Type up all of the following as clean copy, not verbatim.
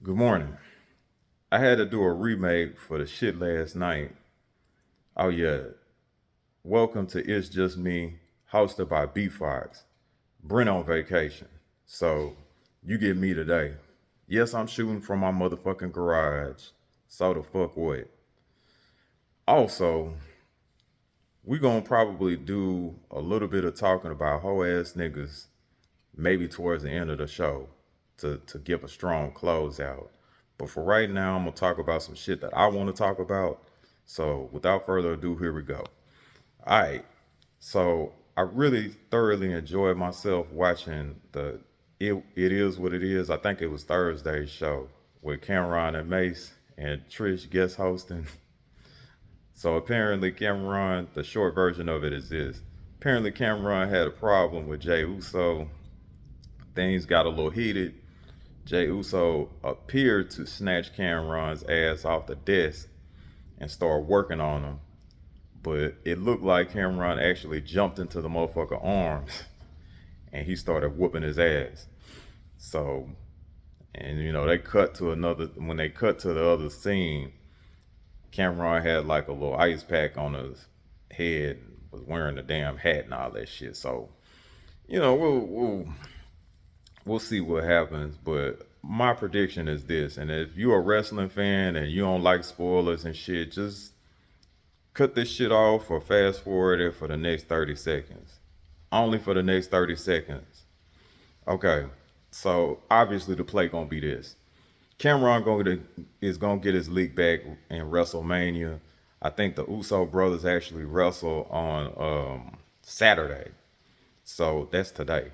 Good morning. I had to do a remake for the shit last night. Oh yeah. Welcome to It's Just Me, hosted by B.Foxx. Brent on vacation. So you get me today. Yes, I'm shooting from my motherfucking garage. So the fuck what? Also, we gonna probably do a little bit of talking about hoe ass niggas maybe towards the end of the show to give a strong closeout. But for right now, I'm gonna talk about some shit that I want to talk about. So without further ado, here we go. All right. So I really thoroughly enjoyed myself watching the It Is What It Is. I think it was Thursday's show with Cameron and Mace and Trish guest hosting. So apparently Cameron, the short version of it is this. Apparently Cameron had a problem with Jay Uso. Things got a little heated. Jay Uso appeared to snatch Cameron's ass off the desk and start working on him. But it looked like Cameron actually jumped into the motherfucker arms and he started whooping his ass. So, and they cut to another, when they cut to the other scene, Cameron had like a little ice pack on his head, was wearing a damn hat and all that shit. So, we'll see what happens. But my prediction is this, and if you're a wrestling fan and you don't like spoilers and shit, just cut this shit off or fast forward it for the next 30 seconds. Only for the next 30 seconds. Okay. So obviously the play gonna be this. Is gonna get his leak back in WrestleMania. I think the Uso brothers actually wrestle on Saturday. So that's today.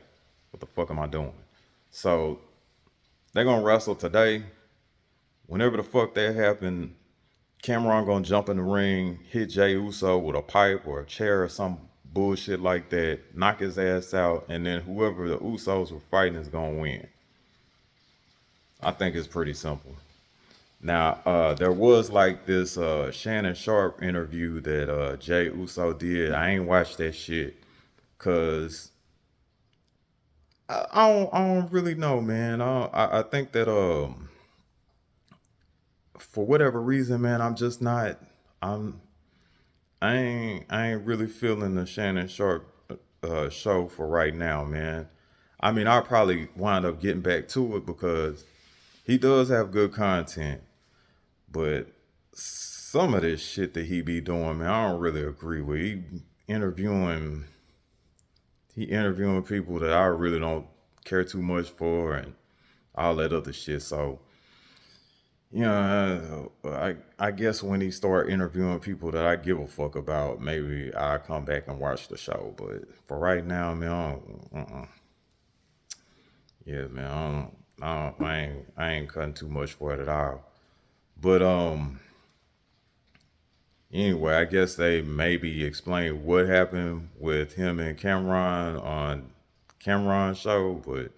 What the fuck am I doing? So they're gonna wrestle today. Whenever the fuck that happen, Cameron gonna jump in the ring, hit Jay Uso with a pipe or a chair or some bullshit like that, knock his ass out, and then whoever the Usos were fighting is gonna win. I think it's pretty simple. Now, there was like this Shannon Sharp interview that Jay Uso did. I ain't watched that shit because I don't really know, man. I think that for whatever reason, man, I'm just not. I'm I ain't really feeling the Shannon Sharp show for right now, man. I mean, I'll probably wind up getting back to it because he does have good content, but some of this shit that he be doing, man, I don't really agree with. Interviewing, he interviewing people that I really don't care too much for, and all that other shit. So I guess when he start interviewing people that I give a fuck about, maybe I come back and watch the show. But for right now, man, yeah, man, I ain't cutting too much for it at all. But anyway, I guess they maybe explain what happened with him and Cameron on Cameron's show. But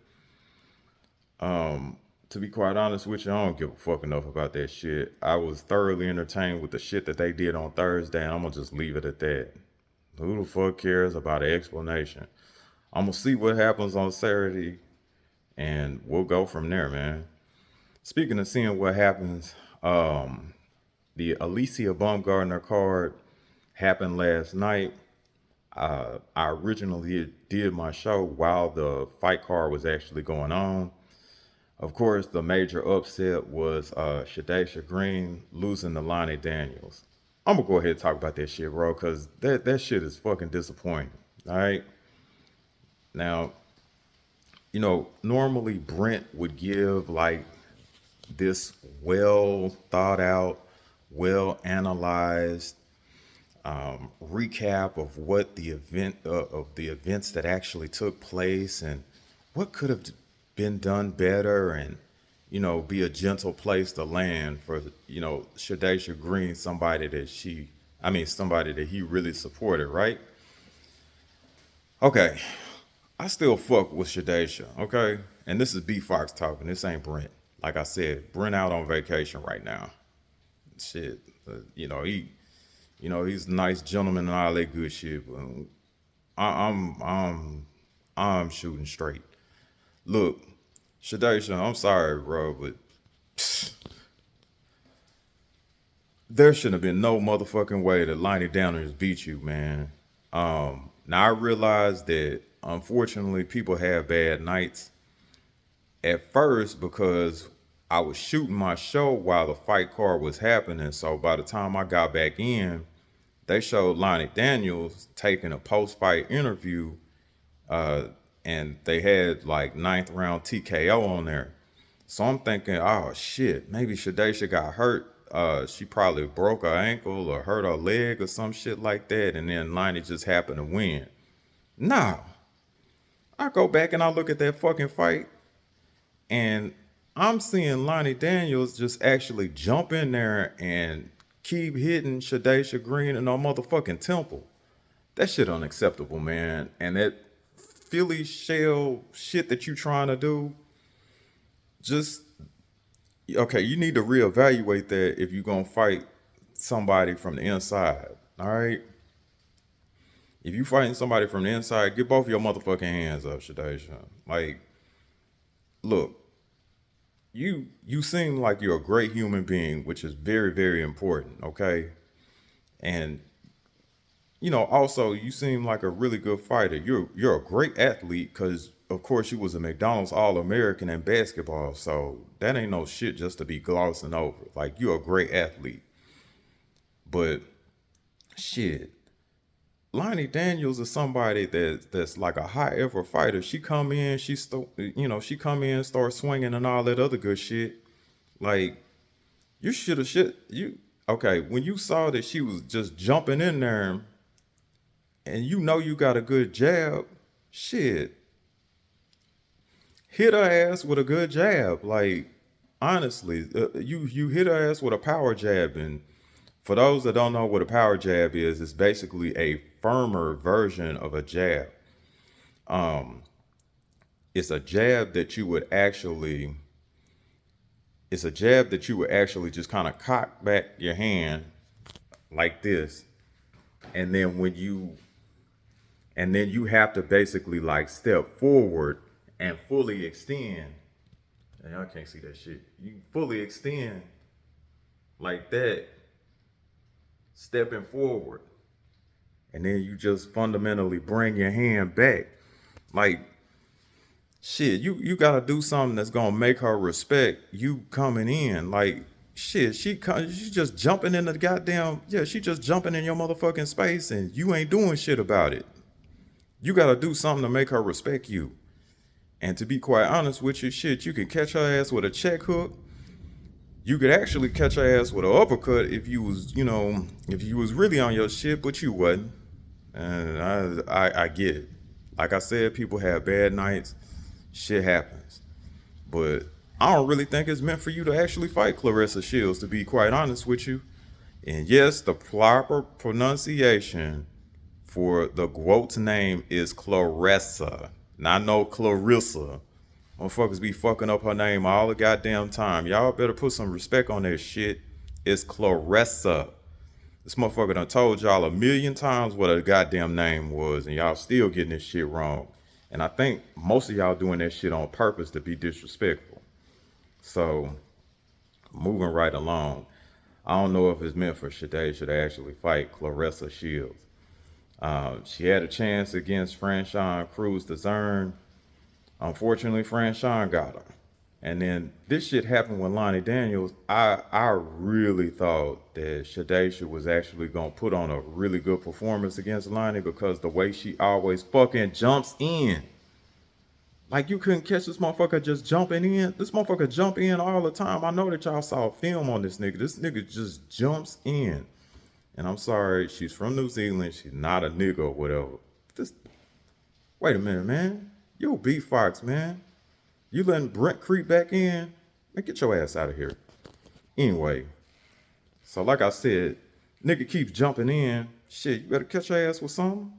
to be quite honest with you, I don't give a fuck enough about that shit. I was thoroughly entertained with the shit that they did on Thursday, and I'm gonna just leave it at that. Who the fuck cares about an explanation? I'm gonna see what happens on Saturday, and we'll go from there, man. Speaking of seeing what happens, the Alicia Baumgartner card happened last night. I originally did my show while the fight card was actually going on. Of course, the major upset was Shadesha Green losing to Lonnie Daniels. I'm gonna go ahead and talk about that shit, bro, because that shit is fucking disappointing. All right. Now, normally Brent would give like this well thought out, well analyzed recap of what the event of the events that actually took place and what could have been done better, and be a gentle place to land for Shadesha Green, somebody that he really supported, right? Okay, I still fuck with Shadesha, okay? And this is B.Foxx talking. This ain't Brent. Like I said, Brent out on vacation right now. Shit, he's a nice gentleman and all that good shit. But I, I'm, I'm, I'm shooting straight. Look, Shadesha, I'm sorry, bro, but there shouldn't have been no motherfucking way that Lonnie Daniels beat you, man. Now I realize that unfortunately people have bad nights at first because I was shooting my show while the fight card was happening. So by the time I got back in, they showed Lonnie Daniels taking a post-fight interview, uh, and they had like ninth round TKO on there. So I'm thinking, oh shit, maybe Shadesha got hurt. She probably broke her ankle or hurt her leg or some shit like that, and then Lonnie just happened to win. Nah, I go back and I look at that fucking fight, and I'm seeing Lonnie Daniels just actually jump in there and keep hitting Shadesha Green in her motherfucking temple. That shit unacceptable, man. And that Philly shell shit that you trying to do, just okay, you need to reevaluate that if you're gonna fight somebody from the inside. All right. If you fighting somebody from the inside, get both your motherfucking hands up, Shadesha. Like, look, you seem like you're a great human being, which is very, very important, okay? And also you seem like a really good fighter. You're a great athlete because of course you was a McDonald's All-American in basketball, so that ain't no shit just to be glossing over. Like you're a great athlete. But shit, Lonnie Daniels is somebody that's like a high ever fighter. She come in, she come in, start swinging and all that other good shit. Like you should have shit you. Okay, when you saw that she was just jumping in there, and you got a good jab, shit, hit her ass with a good jab. Like honestly, you hit her ass with a power jab, and for those that don't know what a power jab is, it's basically a firmer version of a jab. Um, it's a jab that you would actually, it's a jab that you would actually just kind of cock back your hand like this, and then you have to basically like step forward and fully extend. And y'all can't see that shit. You fully extend like that, stepping forward, and then you just fundamentally bring your hand back. Like shit, you gotta do something that's gonna make her respect you coming in. Like shit, she just jumping in the goddamn, yeah, she just jumping in your motherfucking space and you ain't doing shit about it. You gotta do something to make her respect you. And to be quite honest with you, shit, you could catch her ass with a check hook. You could actually catch her ass with an uppercut if you was, if you was really on your shit, but you wasn't. And I get it. Like I said, people have bad nights. Shit happens. But I don't really think it's meant for you to actually fight Clarissa Shields, to be quite honest with you. And yes, the proper pronunciation for the GWOAT's name is Clarissa, not no Clarissa. Motherfuckers be fucking up her name all the goddamn time. Y'all better put some respect on that shit. It's Clarissa. This motherfucker done told y'all a million times what her goddamn name was, and y'all still getting this shit wrong. And I think most of y'all doing that shit on purpose to be disrespectful. So, moving right along. I don't know if it's meant for Shadesha to actually fight Clarissa Shields. She had a chance against Franchon Cruz DeZern. Unfortunately, Franchon got her. And then this shit happened with Lonnie Daniels. I really thought that Shadesha was actually gonna put on a really good performance against Lonnie because the way she always fucking jumps in. Like you couldn't catch this motherfucker just jumping in. This motherfucker jump in all the time. I know that y'all saw film on this nigga. This nigga just jumps in. And I'm sorry, she's from New Zealand. She's not a nigga or whatever. This, wait a minute, man. Yo, B.Foxx, man. You letting Brent creep back in? Man, get your ass out of here. Anyway, so like I said, nigga keeps jumping in. Shit, you better catch your ass with something.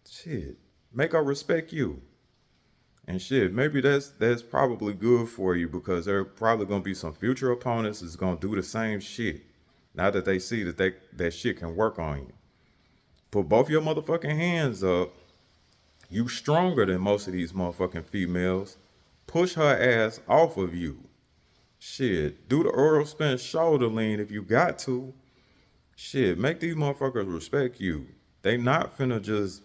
Shit, make her respect you. And shit, maybe that's probably good for you because there are probably gonna be some future opponents that's gonna do the same shit. Now that they see that shit can work on you. Put both your motherfucking hands up. You stronger than most of these motherfucking females. Push her ass off of you. Shit, do the Earl Spence shoulder lean if you got to. Shit, make these motherfuckers respect you. They not finna just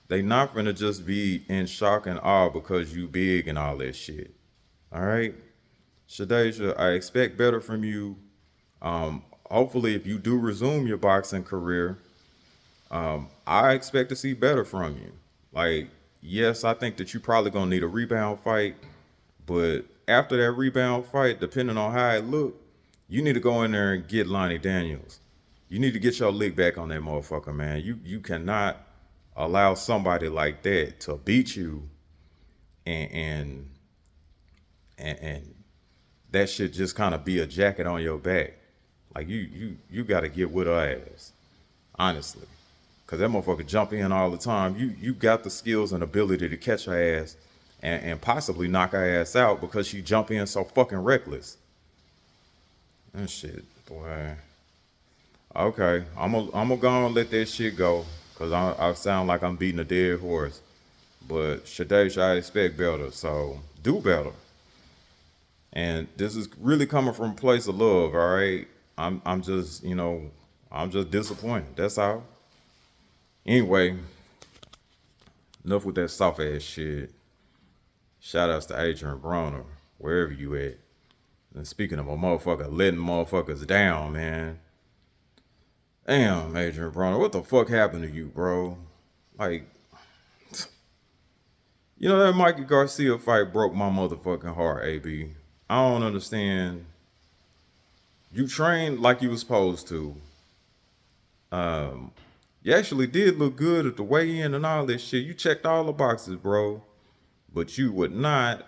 they not finna just be in shock and awe because you big and all that shit. All right, Shadeja, I expect better from you. Hopefully, if you do resume your boxing career, I expect to see better from you. Like, yes, I think that you probably gonna need a rebound fight, but after that rebound fight, depending on how it look, you need to go in there and get Lonnie Daniels. You need to get your lick back on that motherfucker, man. You cannot allow somebody like that to beat you and and and that should just kind of be a jacket on your back. Like you got to get with her ass, honestly, because that motherfucker jump in all the time. You got the skills and ability to catch her ass and possibly knock her ass out because she jump in so fucking reckless. And shit, boy. Okay, I'm gonna go and let that shit go because I sound like I'm beating a dead horse. But Shadesh, I expect better, so do better. And this is really coming from a place of love, all right? I'm just, I'm just disappointed. That's all. Anyway, enough with that soft ass shit. Shout outs to Adrian Broner, wherever you at. And speaking of a motherfucker letting motherfuckers down, man. Damn, Adrian Broner, what the fuck happened to you, bro? Like, that Mikey Garcia fight broke my motherfucking heart, AB. I don't understand. You trained like you was supposed to. You actually did look good at the weigh-in and all this shit. You checked all the boxes, bro. But you would not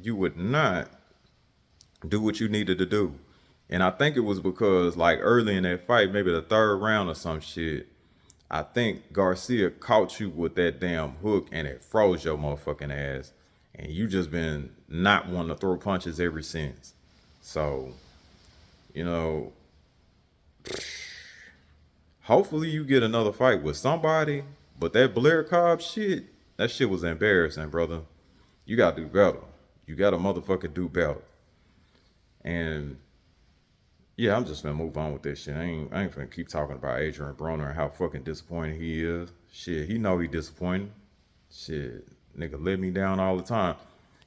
do what you needed to do. And I think it was because like early in that fight, maybe the third round or some shit, I think Garcia caught you with that damn hook and it froze your motherfucking ass. And you just been not wanting to throw punches ever since. So, you know, hopefully you get another fight with somebody. But that Blair Cobb shit, that shit was embarrassing, brother. You gotta do better. You gotta motherfucking do better. And yeah, I'm just gonna move on with this shit. I ain't finna keep talking about Adrian Broner and how fucking disappointed he is. Shit, he know he disappointed. Shit, nigga let me down all the time.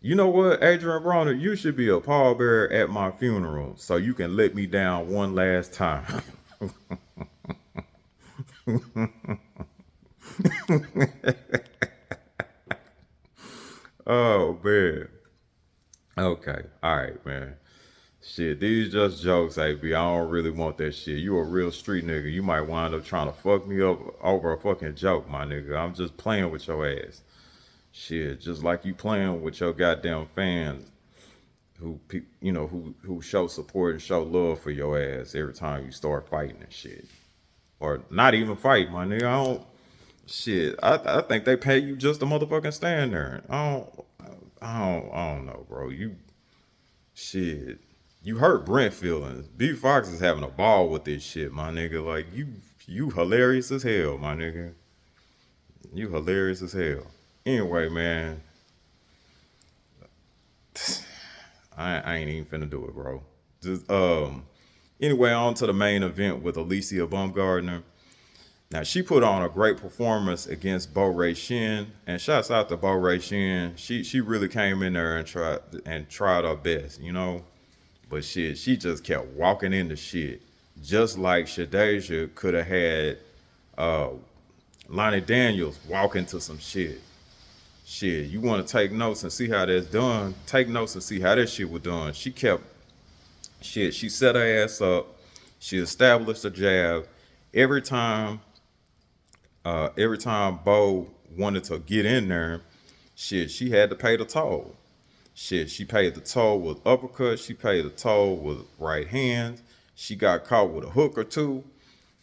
You know what, Adrian Broner, you should be a pallbearer at my funeral so you can let me down one last time. Oh man. Okay. All right, man. Shit, these just jokes, AB. I don't really want that shit. You a real street nigga. You might wind up trying to fuck me up over a fucking joke, my nigga. I'm just playing with your ass. Shit, just like you playing with your goddamn fans who show support and show love for your ass every time you start fighting and shit. Or not even fight, my nigga. I don't shit. I think they pay you just to motherfucking stand there. I don't know, bro. You shit. You hurt Brent feelings. B.Foxx is having a ball with this shit, my nigga. Like you hilarious as hell, my nigga. You hilarious as hell. Anyway, man, I ain't even finna do it, bro. Just anyway, on to the main event with Alicia Baumgardner. Now she put on a great performance against Bo Ray Shin, and shouts out to Bo Ray Shin. She really came in there and tried her best. But shit, she just kept walking into shit, just like Shadeja could have had uh, Lonnie Daniels walk into some shit. Shit, you want to take notes and see how that's done? Take notes and see how that shit was done. She kept shit. She set her ass up. She established a jab every time. Every time Bo wanted to get in there, shit, she had to pay the toll. Shit, she paid the toll with uppercuts. She paid the toll with right hands. She got caught with a hook or two.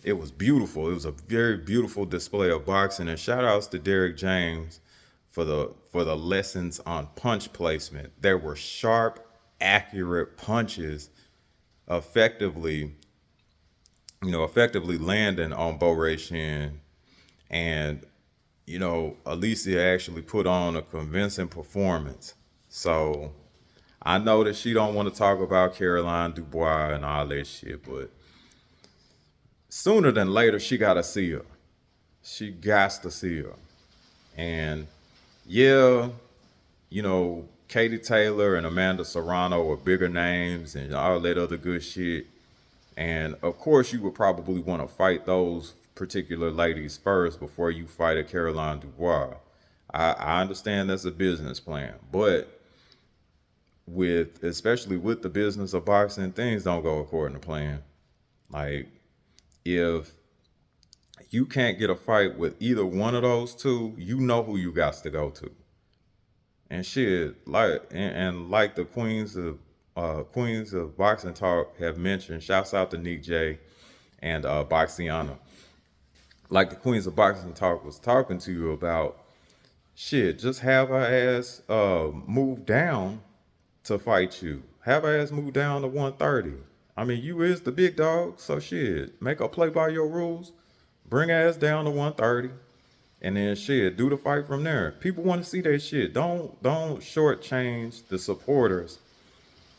It was beautiful. It was a very beautiful display of boxing. And shout outs to Derek James for the lessons on punch placement. There were sharp, accurate punches effectively, effectively landing on Bo Ray Shin. And, Alicia actually put on a convincing performance. So I know that she don't want to talk about Caroline Dubois and all that shit, but Sooner than later, she got to see her. She got to see her. And yeah, Katie Taylor and Amanda Serrano are bigger names and all that other good shit. And of course, you would probably want to fight those particular ladies first before you fight a Caroline Dubois. I understand that's a business plan, but especially with the business of boxing, things don't go according to plan. Like if you can't get a fight with either one of those two, you know who you got to go to. And shit, and like the Queens of Boxing Talk have mentioned, shouts out to Nick J and Boxiana. Like the Queens of Boxing Talk was talking to you about, shit, just have her ass move down to fight you. Have her ass move down to 130. I mean, you is the big dog, so shit, make her play by your rules. Bring her ass down to 130. And then shit, do the fight from there. People want to see that shit. Don't shortchange the supporters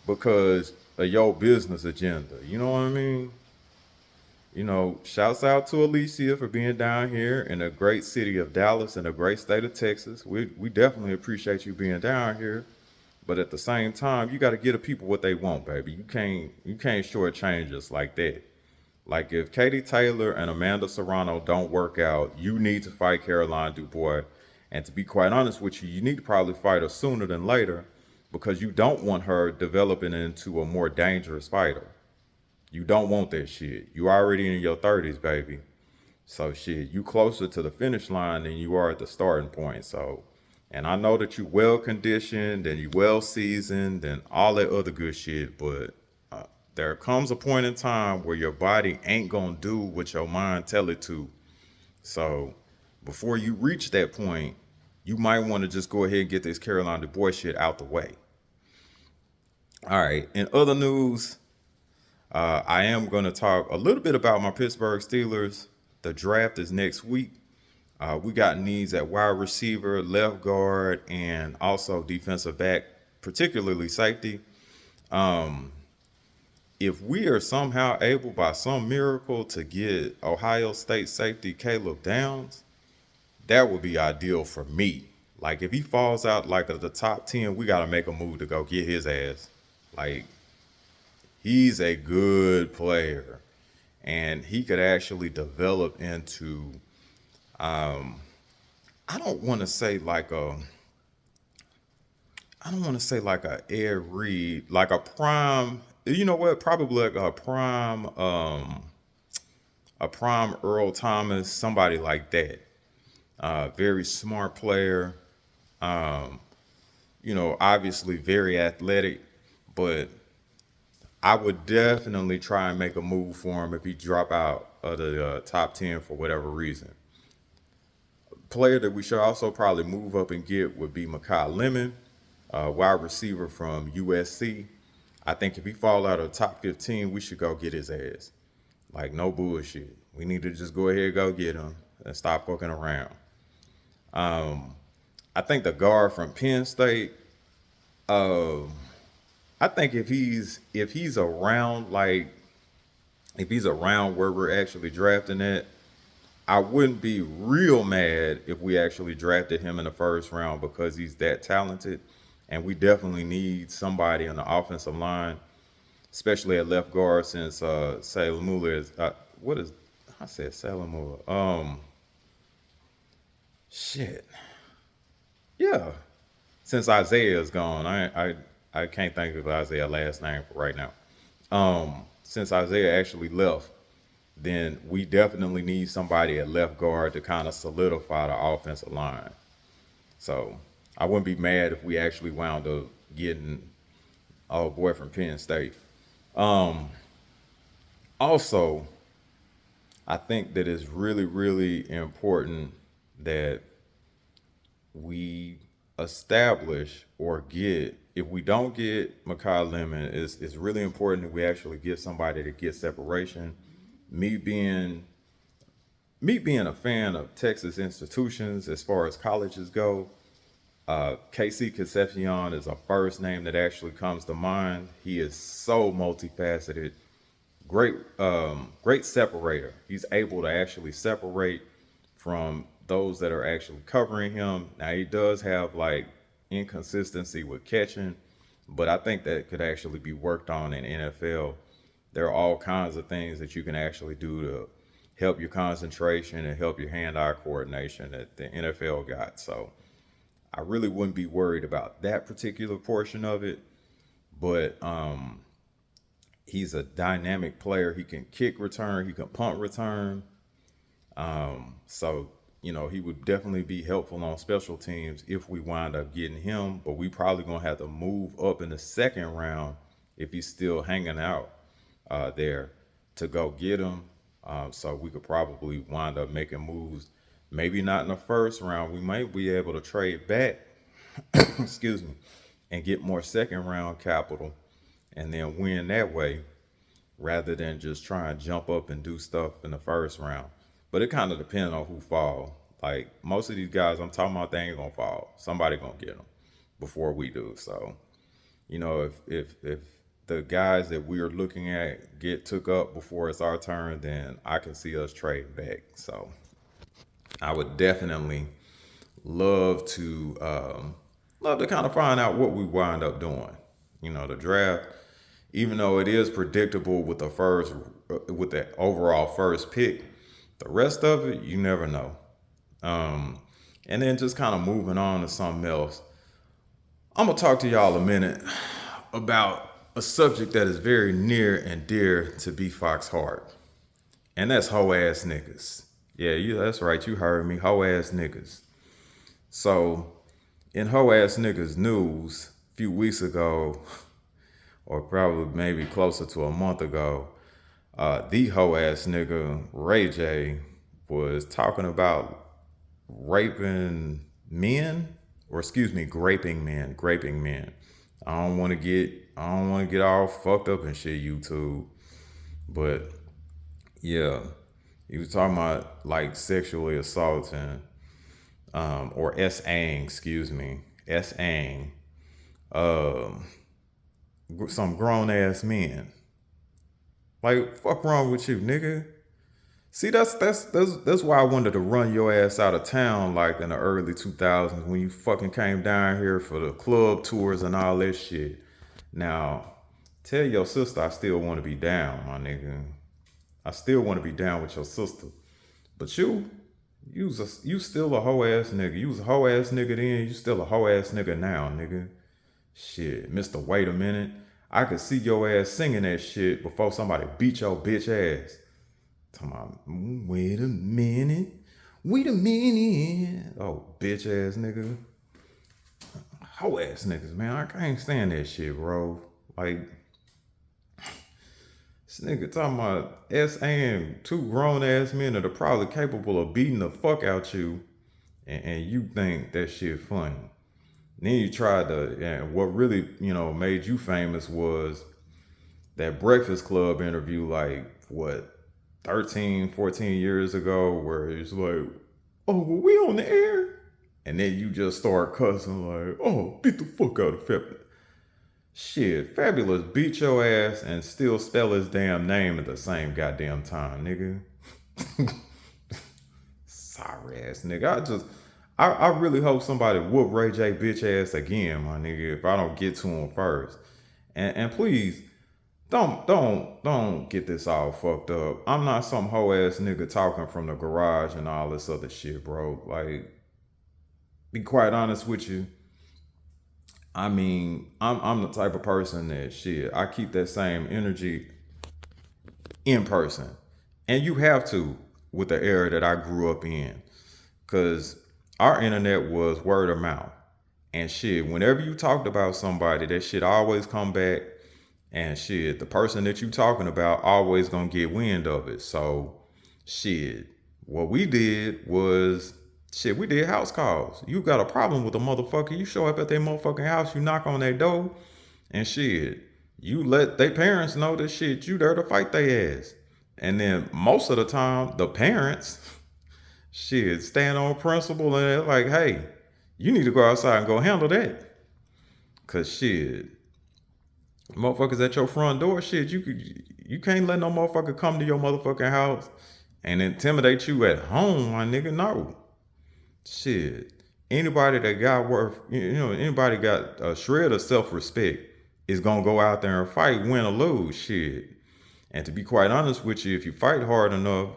because of your business agenda. You know what I mean? Shouts out to Alicia for being down here in the great city of Dallas and the great state of Texas. We definitely appreciate you being down here. But at the same time, you got to give the people what they want, baby. You can't shortchange us like that. Like if Katie Taylor and Amanda Serrano don't work out, you need to fight Caroline Dubois. And to be quite honest with you, you need to probably fight her sooner than later because you don't want her developing into a more dangerous fighter. You don't want that shit. You already in your 30s, baby. So shit, you closer to the finish line than you are at the starting point. So, and I know that you well conditioned and you well seasoned and all that other good shit, but there comes a point in time where your body ain't gonna do what your mind tell it to. So before you reach that point, you might want to just go ahead and get this Caroline Dubois shit out the way. All right. In other news, I am going to talk a little bit about my Pittsburgh Steelers. The draft is next week. We got needs at wide receiver, left guard, and also defensive back, particularly safety. Um, if we are somehow able, by some miracle, to get Ohio State safety Caleb Downs, that would be ideal for me. Like if he falls out like at the top 10, we got to make a move to go get his ass. Like he's a good player and he could actually develop into I don't want to say like a I don't want to say like a Air Reed, like a prime, you know what? Probably like a prime Earl Thomas, somebody like that. Very smart player. Um, obviously very athletic, but I would definitely try and make a move for him if he drop out of the top 10 for whatever reason. Player that we should also probably move up and get would be Makai Lemon, wide receiver from USC. I think if he fall out of the top 15, we should go get his ass. Like no bullshit. We need to just go ahead and go get him and stop fucking around. Um, I think the guard from Penn State. Um, I think if he's around like if he's around where we're actually drafting at, I wouldn't be real mad if we actually drafted him in the first round because he's that talented, and we definitely need somebody on the offensive line, especially at left guard since Salamula is what is I said Salamula shit yeah since Isaiah is gone I can't think of Isaiah's last name for right now. Since Isaiah actually left, then we definitely need somebody at left guard to kind of solidify the offensive line. So I wouldn't be mad if we actually wound up getting our boy from Penn State. Um, Also, I think that it's really, really important that we establish or get, if we don't get Makai Lemon, it's really important that we actually get somebody to get separation. Me being me being a fan of Texas institutions as far as colleges go, KC Concepcion is a first name that actually comes to mind. He is so multifaceted, great separator. He's able to actually separate from those that are actually covering him. Now he does have like inconsistency with catching, but I think that could actually be worked on in NFL. There are all kinds of things that you can actually do to help your concentration and help your hand-eye coordination that the NFL got. So I really wouldn't be worried about that particular portion of it. But he's a dynamic player. He can kick return, he can punt return. So, he would definitely be helpful on special teams if we wind up getting him. But we probably gonna have to move up in the second round if he's still hanging out there to go get him. So we could probably wind up making moves. Maybe not in the first round. We might be able to trade back, excuse me, and get more second round capital and then win that way rather than just try and jump up and do stuff in the first round. But it kind of depends on who fall. Like most of these guys I'm talking about, they ain't gonna fall. Somebody gonna get them before we do. So if the guys that we are looking at get took up before it's our turn, then I can see us trading back. So I would definitely love to kind of find out what we wind up doing. The draft, even though it is predictable with the overall first pick, the rest of it you never know. And then just kind of moving on to something else. I'm gonna talk to y'all a minute about a subject that is very near and dear to B.Foxx heart, and that's hoe ass niggas. Yeah, that's right. You heard me, hoe ass niggas. So, in hoe ass niggas news, a few weeks ago, or probably maybe closer to a month ago, the hoe ass nigga Ray J was talking about raping men, or excuse me, graping men. I don't want to get all fucked up and shit, YouTube, but yeah, he was talking about like sexually assaulting, or S-ang, excuse me, S-ang, um, some grown ass men. Like, fuck wrong with you, nigga? See, that's why I wanted to run your ass out of town, like in the early 2000s when you fucking came down here for the club tours and all that shit. Now, tell your sister I still want to be down, my nigga. I still want to be down with your sister. But you still a hoe ass nigga. You was a hoe ass nigga then. You still a hoe ass nigga now, nigga. Shit, Mister Wait a minute. I could see your ass singing that shit before somebody beat your bitch ass. Talking about, wait a minute. Oh, bitch ass nigga. Hoe ass niggas, man. I can't stand that shit, bro. Like, this nigga talking about S.A.M. two grown ass men that are probably capable of beating the fuck out you, and you think that shit funny. Then you tried to, and what really, made you famous was that Breakfast Club interview, like, what, 13, 14 years ago, where it's like, oh, well, we on the air? And then you just start cussing like, oh, beat the fuck out of Fabulous. Shit, Fabulous beat your ass and still spell his damn name at the same goddamn time, nigga. Sorry ass nigga. I really hope somebody whoop Ray J bitch ass again, my nigga, if I don't get to him first. And please, don't get this all fucked up. I'm not some hoe ass nigga talking from the garage and all this other shit, bro. Like, be quite honest with you. I mean, I'm the type of person that shit, I keep that same energy in person. And you have to with the era that I grew up in. Cause our internet was word of mouth. And shit, whenever you talked about somebody, that shit always come back. And shit, the person that you talking about always gonna get wind of it. So shit, what we did was shit, we did house calls. You got a problem with a motherfucker, you show up at their motherfucking house, you knock on their door, and shit, you let their parents know that shit, you there to fight their ass. And then most of the time, the parents, shit, stand on principle and they're like, hey, you need to go outside and go handle that. Cause shit, Motherfuckers at your front door, shit, you can't let no motherfucker come to your motherfucking house and intimidate you at home, my nigga. No. Shit. Anybody that got worth, anybody got a shred of self-respect is gonna go out there and fight, win or lose. Shit. And to be quite honest with you, if you fight hard enough,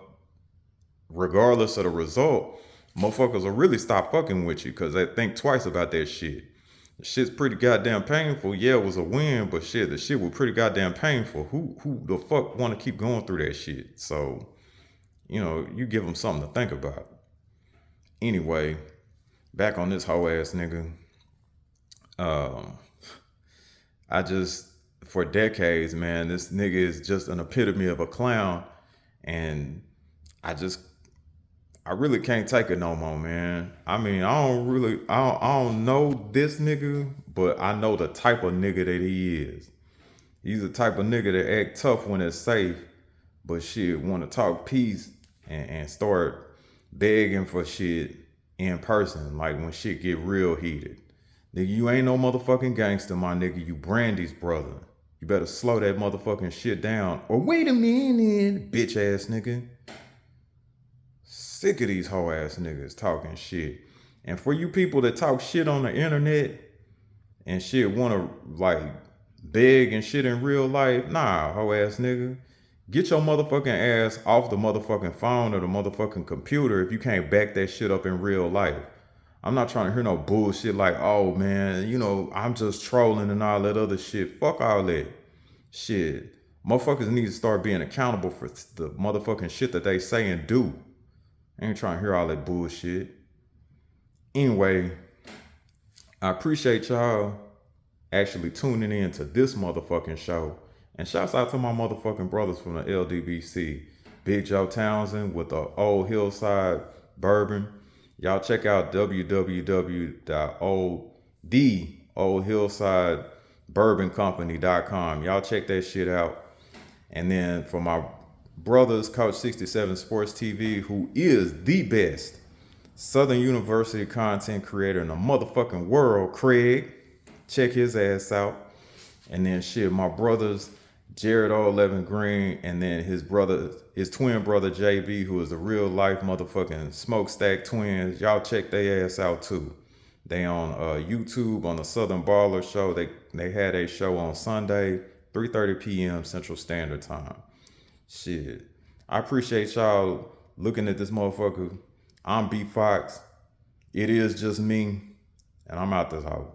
regardless of the result, motherfuckers will really stop fucking with you because they think twice about that shit. The shit's pretty goddamn painful. Yeah, it was a win, but shit, the shit was pretty goddamn painful. Who the fuck want to keep going through that shit? So, you give them something to think about. Anyway, back on this hoe ass nigga. Um, I just for decades, man, this nigga is just an epitome of a clown, and I just I really can't take it no more, man. I mean, I don't know this nigga, but I know the type of nigga that he is. He's the type of nigga that act tough when it's safe, but shit, want to talk peace and start begging for shit in person, like when shit get real heated. Nigga, you ain't no motherfucking gangster, my nigga. You Brandy's brother. You better slow that motherfucking shit down. Or wait a minute, bitch ass nigga. Sick of these hoe ass niggas talking shit. And for you people that talk shit on the internet and shit wanna like beg and shit in real life, nah, hoe ass nigga. Get your motherfucking ass off the motherfucking phone or the motherfucking computer if you can't back that shit up in real life. I'm not trying to hear no bullshit like, oh man, I'm just trolling and all that other shit. Fuck all that. Shit. Motherfuckers need to start being accountable for the motherfucking shit that they say and do. I ain't trying to hear all that bullshit. Anyway, I appreciate y'all actually tuning in to this motherfucking show. And shouts out to my motherfucking brothers from the LDBC. Big Joe Townsend with the Old Hillside Bourbon. Y'all check out www.theoldhillsidebourboncompany.com. Y'all check that shit out. And then for my brothers, Coach 67 Sports TV, who is the best Southern University content creator in the motherfucking world, Craig. Check his ass out. And then shit, my brothers, Jared O11 Green, and then his twin brother JB, who is the real life motherfucking smokestack twins. Y'all check their ass out too. They on YouTube on the Southern Baller Show. They had a show on Sunday, 3:30 p.m. Central Standard Time. Shit. I appreciate y'all looking at this motherfucker. I'm B.Foxx. It is just me. And I'm out this house.